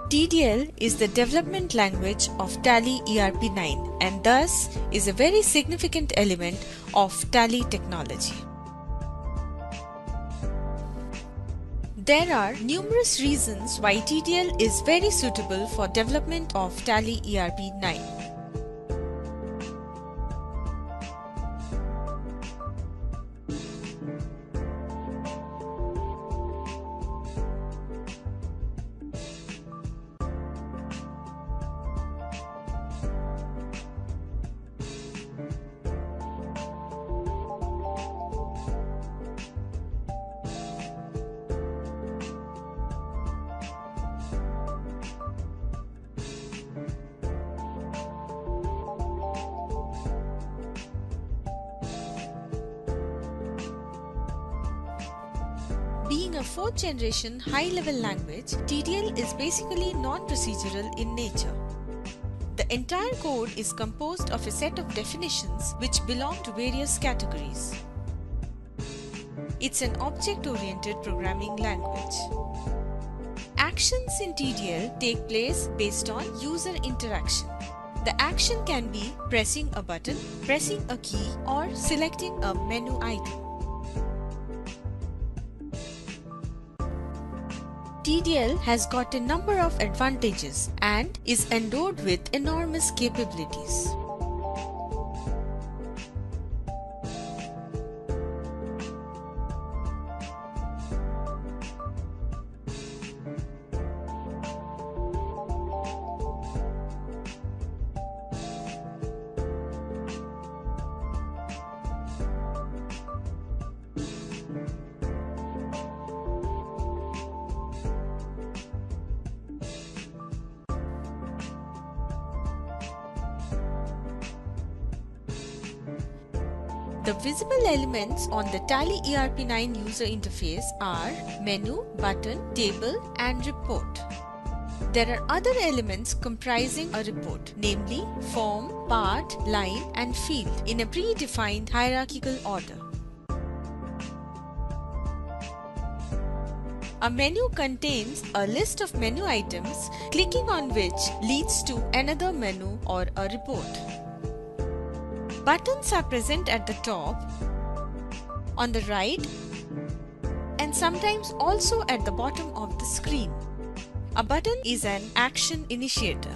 TDL is the development language of Tally ERP9 and thus is a very significant element of Tally technology. There are numerous reasons why TDL is very suitable for development of Tally ERP9. Being a fourth generation high-level language, TDL is basically non-procedural in nature. The entire code is composed of a set of definitions which belong to various categories. It's an object-oriented programming language. Actions in TDL take place based on user interaction. The action can be pressing a button, pressing a key, or selecting a menu item. TDL has got a number of advantages and is endowed with enormous capabilities. The visible elements on the Tally ERP9 user interface are menu, button, table, and report. There are other elements comprising a report, namely form, part, line, and field in a predefined hierarchical order. A menu contains a list of menu items, clicking on which leads to another menu or a report. Buttons are present at the top, on the right, and sometimes also at the bottom of the screen. A button is an action initiator.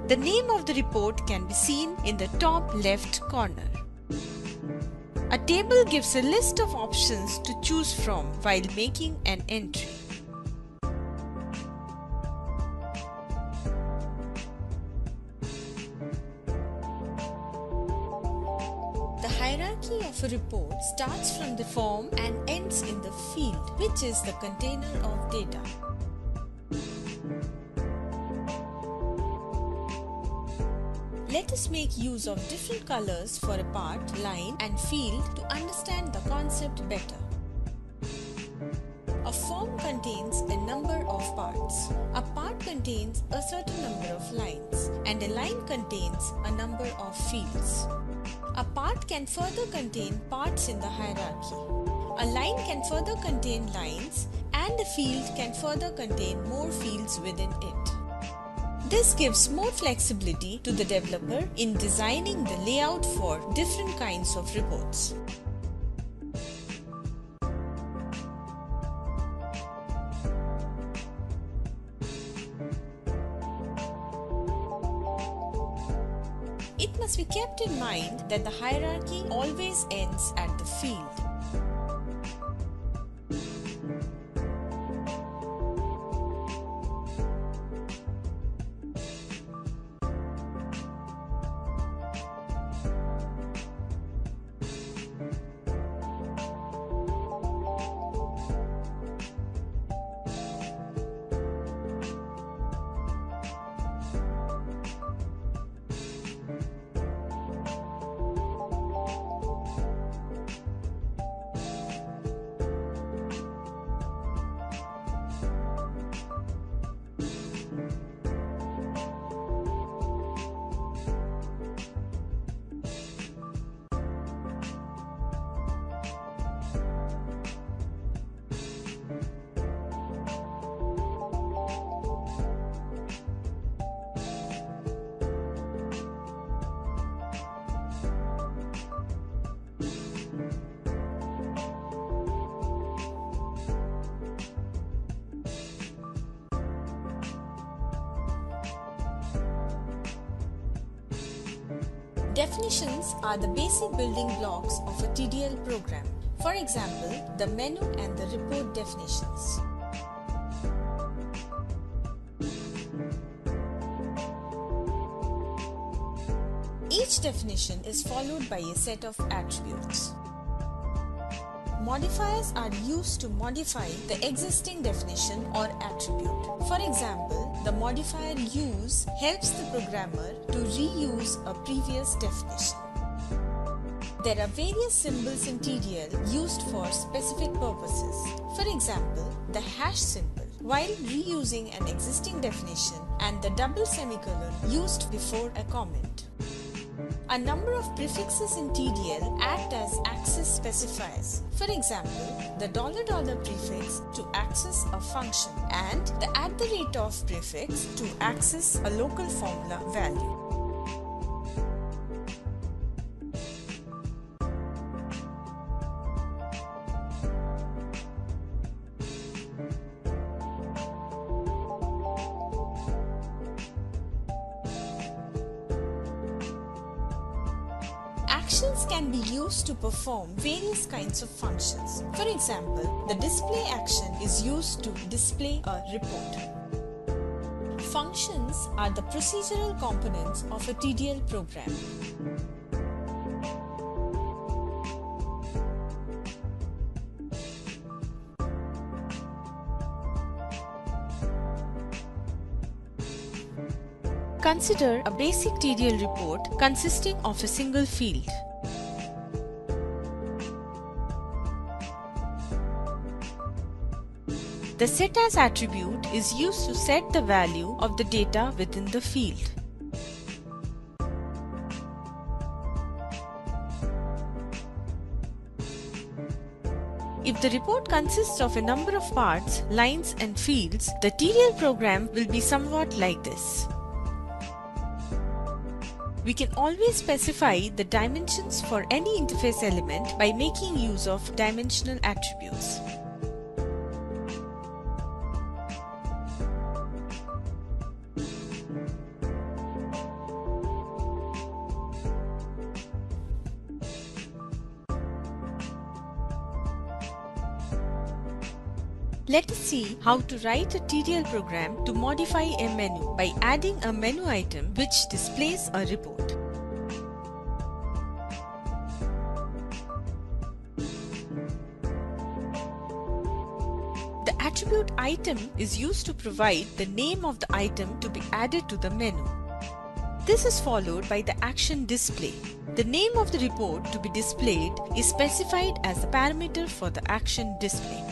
The name of the report can be seen in the top left corner. A table gives a list of options to choose from while making an entry. The hierarchy of a report starts from the form and ends in the field, which is the container of data. Let us make use of different colors for a part, line, and field to understand the concept better. A form contains a number of parts. A part contains a certain number of lines, and a line contains a number of fields. A part can further contain parts in the hierarchy. A line can further contain lines, and a field can further contain more fields within it. This gives more flexibility to the developer in designing the layout for different kinds of reports. It must be kept in mind that the hierarchy always ends at the field. It must be kept in mind that the hierarchy always ends at the field. Definitions are the basic building blocks of a TDL program. For example, the menu and the report definitions. Each definition is followed by a set of attributes. Modifiers are used to modify the existing definition or attribute. For example, the modifier use helps the programmer to reuse a previous definition. There are various symbols in TDL used for specific purposes. For example, the hash symbol, while reusing an existing definition, and the double semicolon used before a comment. A number of prefixes in TDL act as access specifiers. For example, the $$ prefix to access a function and the @ prefix to access a local formula value. Actions can be used to perform various kinds of functions. For example, the display action is used to display a report. Functions are the procedural components of a TDL program. Consider a basic TDL report consisting of a single field. The set as attribute is used to set the value of the data within the field. If the report consists of a number of parts, lines and fields, the TDL program will be somewhat like this. We can always specify the dimensions for any interface element by making use of dimensional attributes. Let us see how to write a TDL program to modify a menu by adding a menu item which displays a report. The attribute item is used to provide the name of the item to be added to the menu. This is followed by the action display. The name of the report to be displayed is specified as the parameter for the action display.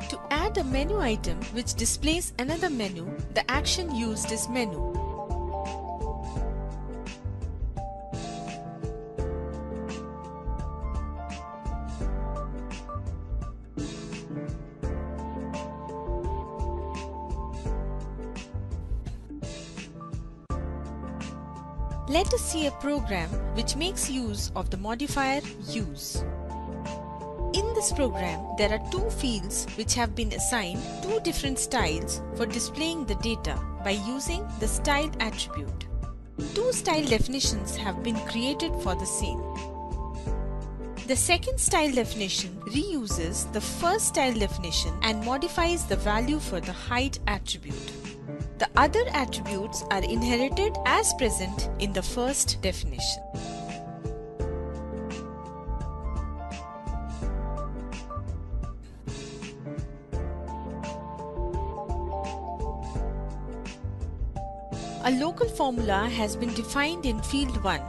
To add a menu item which displays another menu, the action used is menu. Let us see a program which makes use of the modifier use. In this program, there are two fields which have been assigned two different styles for displaying the data by using the style attribute. Two style definitions have been created for the same. The second style definition reuses the first style definition and modifies the value for the height attribute. The other attributes are inherited as present in the first definition. A local formula has been defined in field 1.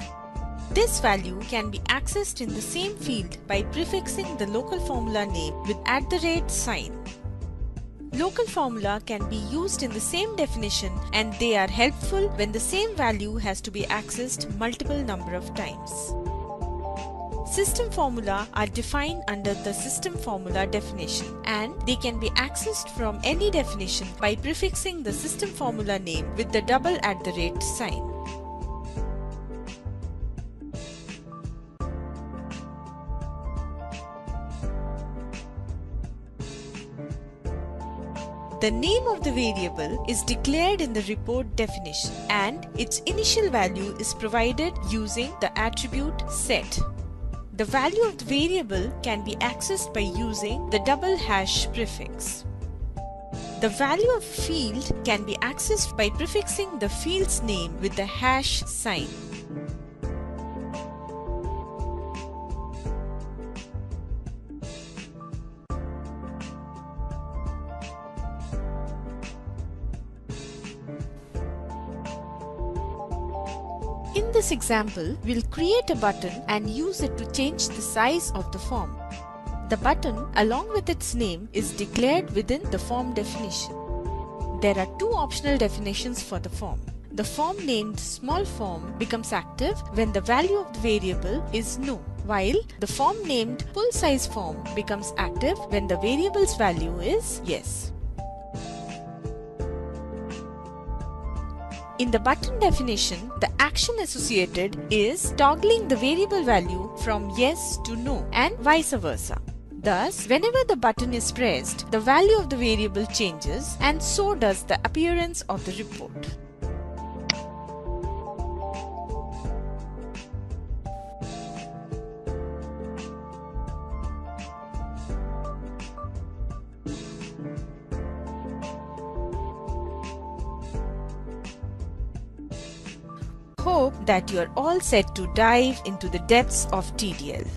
This value can be accessed in the same field by prefixing the local formula name with @sign. Local formula can be used in the same definition and they are helpful when the same value has to be accessed multiple number of times. System formula are defined under the system formula definition and they can be accessed from any definition by prefixing the system formula name with the $sign. The name of the variable is declared in the report definition and its initial value is provided using the attribute set. The value of the variable can be accessed by using the double hash prefix. The value of a field can be accessed by prefixing the field's name with the hash sign. In this example, we'll create a button and use it to change the size of the form. The button, along with its name, is declared within the form definition. There are two optional definitions for the form. The form named small form becomes active when the value of the variable is no, while the form named full size form becomes active when the variable's value is yes. In the button definition, the action associated is toggling the variable value from yes to no and vice versa. Thus, whenever the button is pressed, the value of the variable changes and so does the appearance of the report. Hope that you are all set to dive into the depths of TDL.